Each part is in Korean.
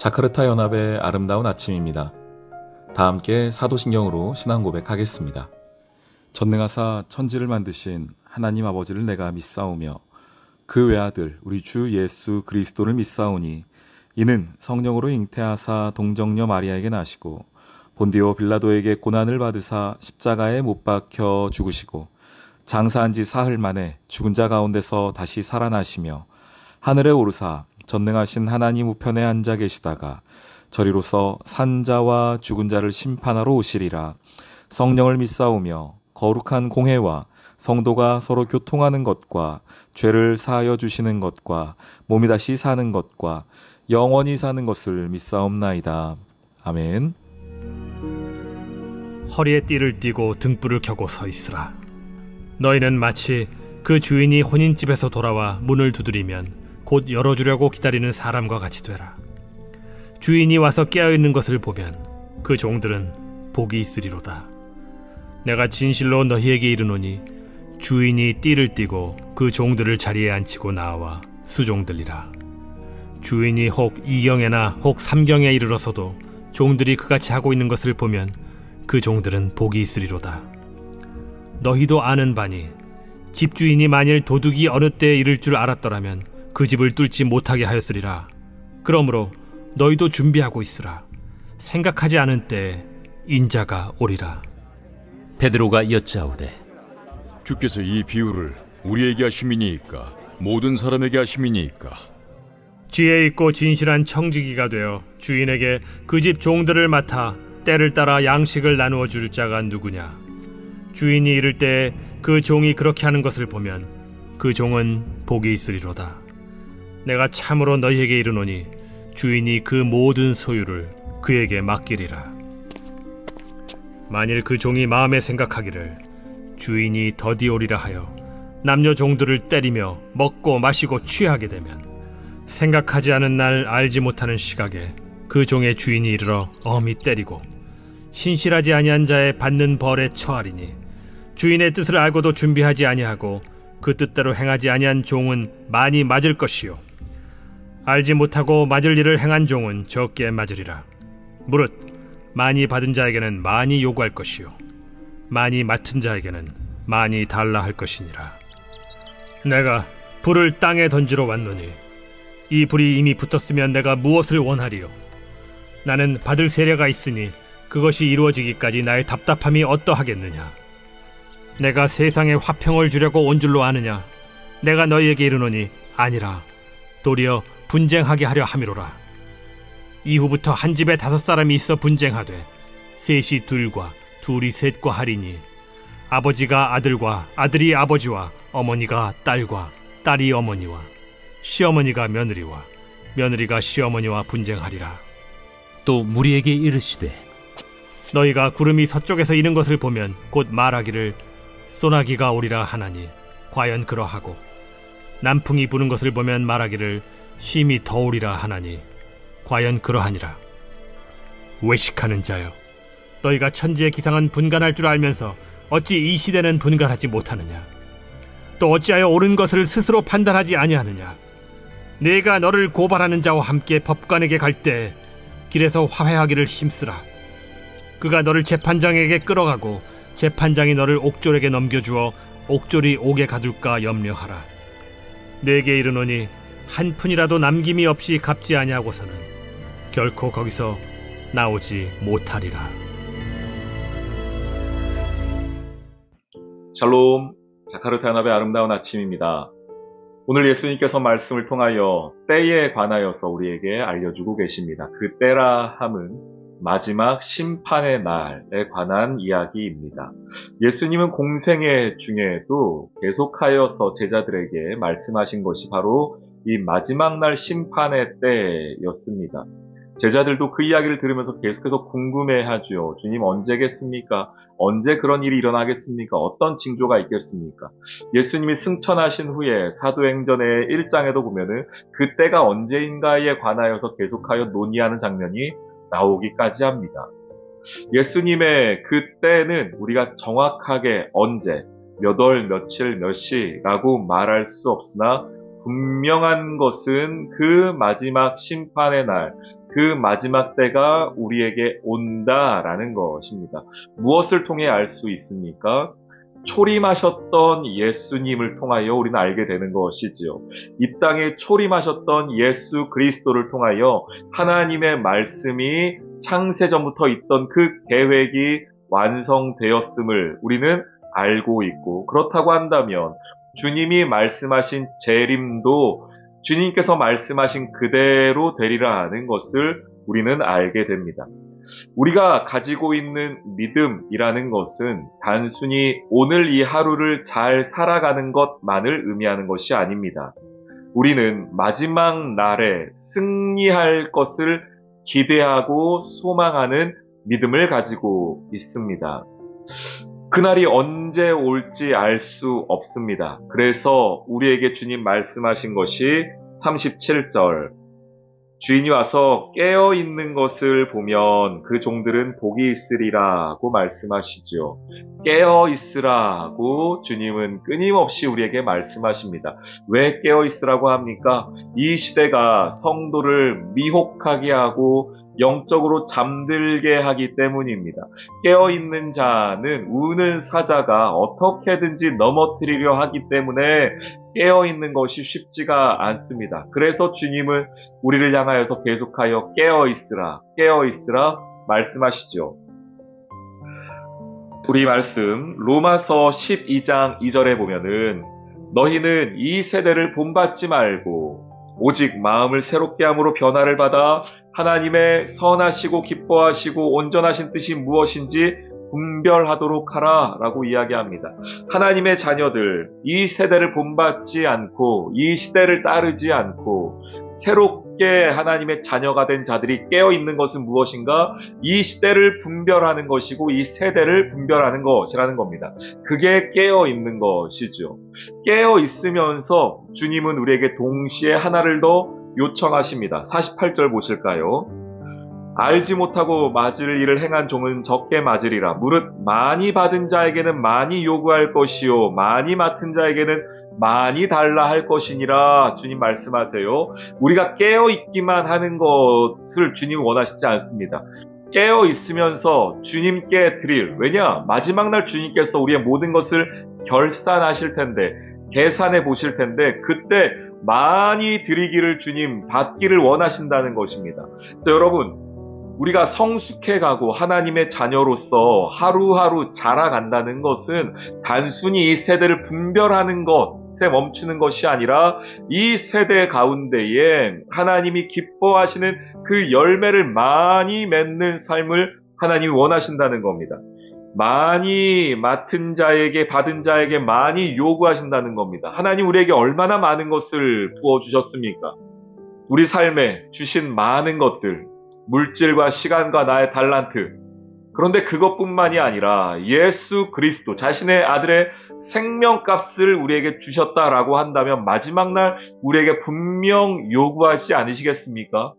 자카르타 연합의 아름다운 아침입니다. 다 함께 사도신경으로 신앙 고백하겠습니다. 전능하사 천지를 만드신 하나님 아버지를 내가 믿사오며 그 외아들 우리 주 예수 그리스도를 믿사오니 이는 성령으로 잉태하사 동정녀 마리아에게 나시고 본디오 빌라도에게 고난을 받으사 십자가에 못 박혀 죽으시고 장사한 지 사흘 만에 죽은 자 가운데서 다시 살아나시며 하늘에 오르사 전능하신 하나님 우편에 앉아 계시다가 저리로서 산자와 죽은 자를 심판하러 오시리라. 성령을 믿사오며 거룩한 공회와 성도가 서로 교통하는 것과 죄를 사하여 주시는 것과 몸이 다시 사는 것과 영원히 사는 것을 믿사옵나이다. 아멘. 허리에 띠를 띠고 등불을 켜고 서 있으라. 너희는 마치 그 주인이 혼인집에서 돌아와 문을 두드리면 곧 열어주려고 기다리는 사람과 같이 되라. 주인이 와서 깨어있는 것을 보면 그 종들은 복이 있으리로다. 내가 진실로 너희에게 이르노니 주인이 띠를 띠고 그 종들을 자리에 앉히고 나와 수종들리라. 주인이 혹 이경에나 혹 삼경에 이르러서도 종들이 그같이 하고 있는 것을 보면 그 종들은 복이 있으리로다. 너희도 아는 바니 집주인이 만일 도둑이 어느 때에 이를 줄 알았더라면 그 집을 뚫지 못하게 하였으리라. 그러므로 너희도 준비하고 있으라. 생각하지 않은 때에 인자가 오리라. 베드로가 여짜오되 주께서 이 비유를 우리에게 하심이니이까 모든 사람에게 하심이니이까? 지혜 있고 진실한 청지기가 되어 주인에게 그 집 종들을 맡아 때를 따라 양식을 나누어 줄 자가 누구냐? 주인이 이를 때에 그 종이 그렇게 하는 것을 보면 그 종은 복이 있으리로다. 내가 참으로 너희에게 이르노니 주인이 그 모든 소유를 그에게 맡기리라. 만일 그 종이 마음에 생각하기를 주인이 더디 오리라 하여 남녀 종들을 때리며 먹고 마시고 취하게 되면 생각하지 않은 날 알지 못하는 시각에 그 종의 주인이 이르러 엄히 때리고 신실하지 아니한 자의 받는 벌에 처하리니 주인의 뜻을 알고도 준비하지 아니하고 그 뜻대로 행하지 아니한 종은 많이 맞을 것이요 알지 못하고 맞을 일을 행한 종은 적게 맞으리라. 무릇 많이 받은 자에게는 많이 요구할 것이요 많이 맡은 자에게는 많이 달라 할 것이니라. 내가 불을 땅에 던지러 왔노니 이 불이 이미 붙었으면 내가 무엇을 원하리요? 나는 받을 세례가 있으니 그것이 이루어지기까지 나의 답답함이 어떠하겠느냐? 내가 세상에 화평을 주려고 온 줄로 아느냐? 내가 너희에게 이르노니 아니라 도리어 분쟁하게 하려 함이로라. 이후부터 한 집에 5사람이 있어 분쟁하되 셋이 둘과 둘이 셋과 하리니 아버지가 아들과 아들이 아버지와 어머니가 딸과 딸이 어머니와 시어머니가 며느리와 며느리가 시어머니와 분쟁하리라. 또 무리에게 이르시되 너희가 구름이 서쪽에서 이는 것을 보면 곧 말하기를 소나기가 오리라 하나니 과연 그러하고 남풍이 부는 것을 보면 말하기를 심히 더우리라 하나니 과연 그러하니라. 외식하는 자여, 너희가 천지의 기상은 분간할 줄 알면서 어찌 이 시대는 분간하지 못하느냐? 또 어찌하여 옳은 것을 스스로 판단하지 아니하느냐? 내가 너를 고발하는 자와 함께 법관에게 갈 때 길에서 화해하기를 힘쓰라. 그가 너를 재판장에게 끌어가고 재판장이 너를 옥졸에게 넘겨주어 옥졸이 옥에 가둘까 염려하라. 내게 이르노니 한 푼이라도 남김이 없이 갚지 아니하고서는 결코 거기서 나오지 못하리라. 샬롬, 자카르타 연합의 아름다운 아침입니다. 오늘 예수님께서 말씀을 통하여 때에 관하여서 우리에게 알려주고 계십니다. 그 때라 함은 마지막 심판의 날에 관한 이야기입니다. 예수님은 공생애 중에도 계속하여서 제자들에게 말씀하신 것이 바로 이 마지막 날 심판의 때였습니다. 제자들도 그 이야기를 들으면서 계속해서 궁금해하죠. 주님 언제겠습니까? 언제 그런 일이 일어나겠습니까? 어떤 징조가 있겠습니까? 예수님이 승천하신 후에 사도행전의 1장에도 보면은 그 때가 언제인가에 관하여서 계속하여 논의하는 장면이 나오기까지 합니다. 예수님의 그 때는 우리가 정확하게 언제, 몇 월, 며칠, 몇 시라고 말할 수 없으나 분명한 것은 그 마지막 심판의 날, 그 마지막 때가 우리에게 온다라는 것입니다. 무엇을 통해 알 수 있습니까? 초림하셨던 예수님을 통하여 우리는 알게 되는 것이지요. 이 땅에 초림하셨던 예수 그리스도를 통하여 하나님의 말씀이 창세전부터 있던 그 계획이 완성되었음을 우리는 알고 있고, 그렇다고 한다면 주님이 말씀하신 재림도 주님께서 말씀하신 그대로 되리라 하는 것을 우리는 알게 됩니다. 우리가 가지고 있는 믿음이라는 것은 단순히 오늘 이 하루를 잘 살아가는 것만을 의미하는 것이 아닙니다. 우리는 마지막 날에 승리할 것을 기대하고 소망하는 믿음을 가지고 있습니다. 그날이 언제 올지 알 수 없습니다. 그래서 우리에게 주님 말씀하신 것이 37절, 주인이 와서 깨어있는 것을 보면 그 종들은 복이 있으리라고 말씀하시죠. 깨어있으라고 주님은 끊임없이 우리에게 말씀하십니다. 왜 깨어있으라고 합니까? 이 시대가 성도를 미혹하게 하고 영적으로 잠들게 하기 때문입니다. 깨어있는 자는 우는 사자가 어떻게든지 넘어뜨리려 하기 때문에 깨어있는 것이 쉽지가 않습니다. 그래서 주님은 우리를 향하여서 계속하여 깨어있으라, 깨어있으라 말씀하시죠. 우리 말씀 로마서 12장 2절에 보면은 너희는 이 세대를 본받지 말고 오직 마음을 새롭게 함으로 변화를 받아 하나님의 선하시고 기뻐하시고 온전하신 뜻이 무엇인지 분별하도록 하라 라고 이야기합니다. 하나님의 자녀들, 이 세대를 본받지 않고 이 시대를 따르지 않고 새롭게 하나님의 자녀가 된 자들이 깨어있는 것은 무엇인가? 이 시대를 분별하는 것이고 이 세대를 분별하는 것이라는 겁니다. 그게 깨어있는 것이죠. 깨어있으면서 주님은 우리에게 동시에 하나를 더 요청하십니다. 48절 보실까요? 알지 못하고 맞을 일을 행한 종은 적게 맞으리라. 무릇 많이 받은 자에게는 많이 요구할 것이요 많이 맡은 자에게는 많이 달라 할 것이니라. 주님 말씀하세요. 우리가 깨어있기만 하는 것을 주님 원하시지 않습니다. 깨어있으면서 주님께 드릴, 왜냐? 마지막 날 주님께서 우리의 모든 것을 결산하실 텐데, 계산해 보실 텐데 그때 많이 드리기를 주님 받기를 원하신다는 것입니다. 자, 여러분, 우리가 성숙해가고 하나님의 자녀로서 하루하루 자라간다는 것은 단순히 이 세대를 분별하는 것에 멈추는 것이 아니라 이 세대 가운데에 하나님이 기뻐하시는 그 열매를 많이 맺는 삶을 하나님이 원하신다는 겁니다. 많이 맡은 자에게 받은 자에게 많이 요구하신다는 겁니다. 하나님 우리에게 얼마나 많은 것을 부어주셨습니까? 우리 삶에 주신 많은 것들, 물질과 시간과 나의 달란트. 그런데 그것뿐만이 아니라 예수 그리스도 자신의 아들의 생명값을 우리에게 주셨다라고 한다면 마지막 날 우리에게 분명 요구하지 않으시겠습니까?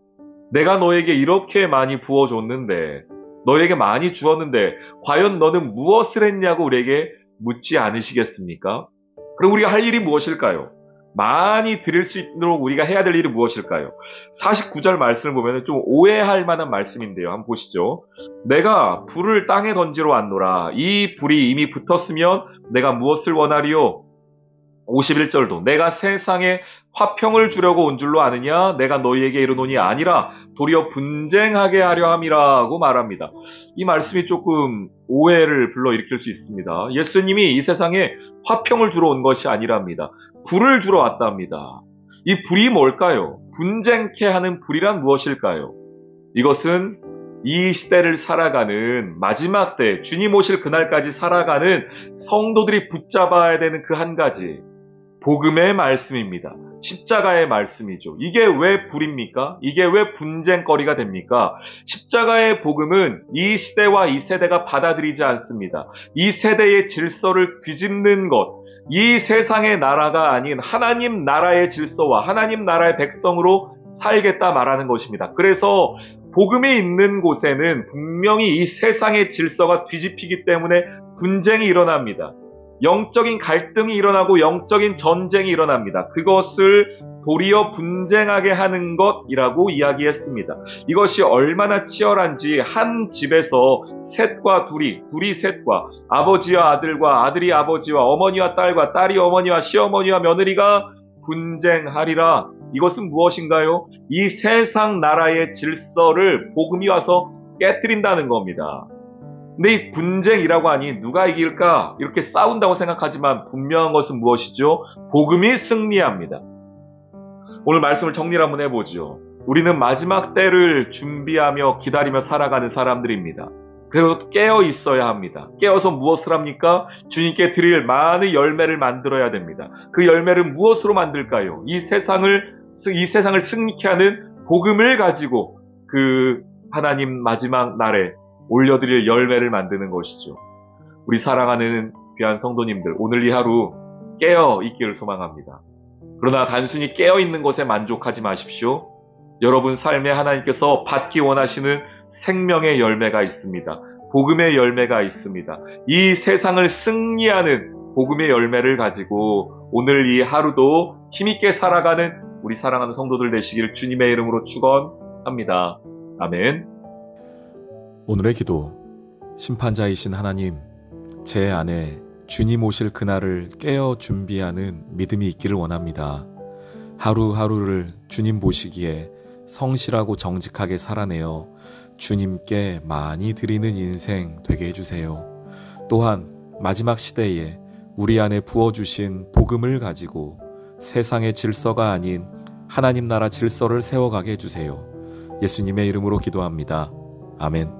내가 너에게 이렇게 많이 부어줬는데, 너에게 많이 주었는데 과연 너는 무엇을 했냐고 우리에게 묻지 않으시겠습니까? 그럼 우리가 할 일이 무엇일까요? 많이 드릴 수 있도록 우리가 해야 될 일이 무엇일까요? 49절 말씀을 보면 좀 오해할 만한 말씀인데요. 한번 보시죠. 내가 불을 땅에 던지러 왔노라. 이 불이 이미 붙었으면 내가 무엇을 원하리요? 51절도 내가 세상에 화평을 주려고 온 줄로 아느냐? 내가 너희에게 이르노니 아니라 도리어 분쟁하게 하려 함이라고 말합니다. 이 말씀이 조금 오해를 불러일으킬 수 있습니다. 예수님이 이 세상에 화평을 주러 온 것이 아니랍니다. 불을 주러 왔답니다. 이 불이 뭘까요? 분쟁케 하는 불이란 무엇일까요? 이것은 이 시대를 살아가는 마지막 때 주님 오실 그날까지 살아가는 성도들이 붙잡아야 되는 그 한 가지 복음의 말씀입니다. 십자가의 말씀이죠. 이게 왜 불입니까? 이게 왜 분쟁거리가 됩니까? 십자가의 복음은 이 시대와 이 세대가 받아들이지 않습니다. 이 세대의 질서를 뒤집는 것, 이 세상의 나라가 아닌 하나님 나라의 질서와 하나님 나라의 백성으로 살겠다 말하는 것입니다. 그래서 복음이 있는 곳에는 분명히 이 세상의 질서가 뒤집히기 때문에 분쟁이 일어납니다. 영적인 갈등이 일어나고 영적인 전쟁이 일어납니다. 그것을 도리어 분쟁하게 하는 것이라고 이야기했습니다. 이것이 얼마나 치열한지 한 집에서 셋과 둘이 셋과 아버지와 아들과 아들이 아버지와 어머니와 딸과 딸이 어머니와 시어머니와 며느리가 분쟁하리라. 이것은 무엇인가요? 이 세상 나라의 질서를 복음이 와서 깨뜨린다는 겁니다. 근데 이 분쟁이라고 하니 누가 이길까? 이렇게 싸운다고 생각하지만 분명한 것은 무엇이죠? 복음이 승리합니다. 오늘 말씀을 정리를 한번 해보죠. 우리는 마지막 때를 준비하며 기다리며 살아가는 사람들입니다. 그래서 깨어 있어야 합니다. 깨어서 무엇을 합니까? 주님께 드릴 많은 열매를 만들어야 됩니다. 그 열매를 무엇으로 만들까요? 이 세상을 승리케 하는 복음을 가지고 그 하나님 마지막 날에 올려드릴 열매를 만드는 것이죠. 우리 사랑하는 귀한 성도님들, 오늘 이 하루 깨어 있기를 소망합니다. 그러나 단순히 깨어 있는 것에 만족하지 마십시오. 여러분 삶에 하나님께서 받기 원하시는 생명의 열매가 있습니다. 복음의 열매가 있습니다. 이 세상을 승리하는 복음의 열매를 가지고 오늘 이 하루도 힘있게 살아가는 우리 사랑하는 성도들 되시기를 주님의 이름으로 축원합니다. 아멘. 오늘의 기도. 심판자이신 하나님, 제 안에 주님 오실 그날을 깨어 준비하는 믿음이 있기를 원합니다. 하루하루를 주님 보시기에 성실하고 정직하게 살아내어 주님께 많이 드리는 인생 되게 해주세요. 또한 마지막 시대에 우리 안에 부어주신 복음을 가지고 세상의 질서가 아닌 하나님 나라 질서를 세워가게 해주세요. 예수님의 이름으로 기도합니다. 아멘.